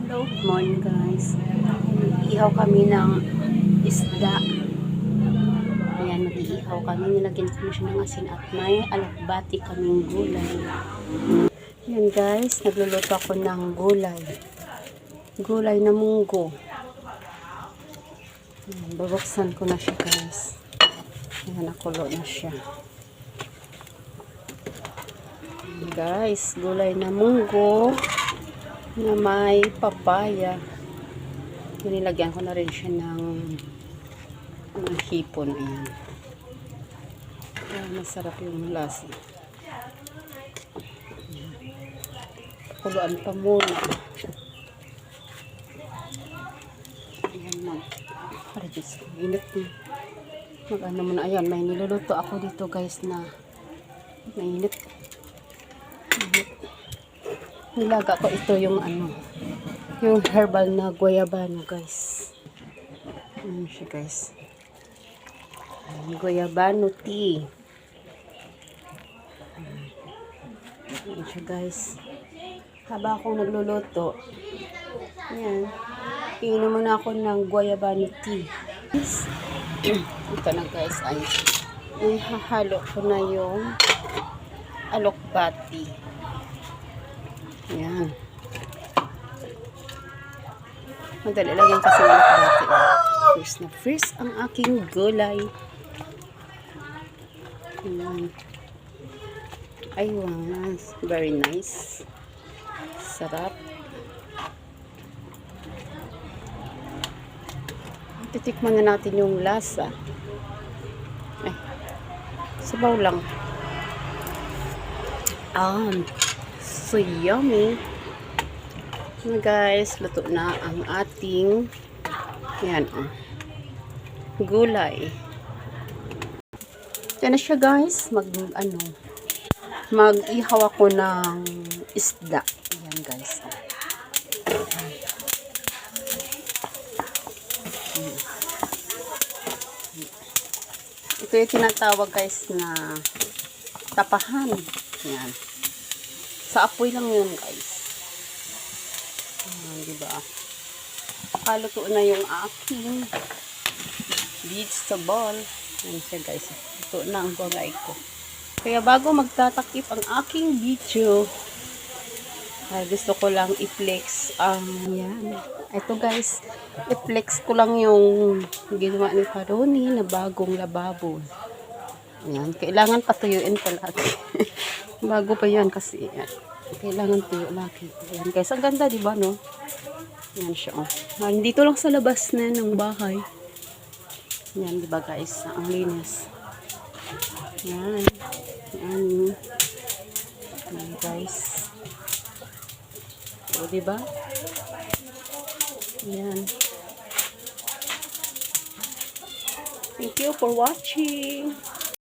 Hello, good morning guys. Ihaw kami ng isda. Ayan, mag-iihaw kami. Nilagyan ko na siya ng asin at may alakbati kaming gulay. Ayan guys, nagluluto ako ng gulay. Gulay na munggo. Ayan, babuksan ko na siya guys. Ayan, nakulo na siya. Ayan, guys, gulay na munggo na may papaya. Nilagyan ko na rin siya ng hipon. Ayan. Masarap yung lasa. Kuluan pa muna. Ayan mo. Para Diyos ko. Init na. Mag-ano muna. Ayan. May niluluto ako dito guys na mainit. Nilaga ko ito yung yung herbal na guayabano guys. Ayan siya guys. Guayabano tea. Ayan siya guys. Haba akong nagluluto. Ayan. Iinom muna ako ng guayabano tea. Ito na guys ay ihahalo ko na yung alokbati. Ayan. Madali lang yan kasi yung dati. First na first ang aking gulay. Ayan. Ay, wow. Very nice. Sarap. Titikman na natin yung lasa. Ay. Sabaw lang. So yummy. Guys, luto na ang ating gulay. Yan na siya guys. Mag-ihaw ako ng isda. Ayan guys. Ito yung tinatawag guys na tapahan. Ayan. Sa apoy lang yun guys. Diba? Kaluto na yung aking vegetable. Ayan siya guys. Ito na ang gulay ko. Kaya bago magtatakip ang aking video, gusto ko lang i-flex yan. Ito guys, i-flex ko lang yung ginawa ni Karoni na bagong lababo. Ayan. Kailangan patuyuin palagi. Bago pa yan kasi yan. Kailangan tuyo lagi. Ayan guys, ang ganda diba no? Ayan siya oh. Dito lang sa labas na ng bahay. Ayan diba guys, ang linis. Ayan. Ayan. Ayan guys. O diba? Ayan. Thank you for watching.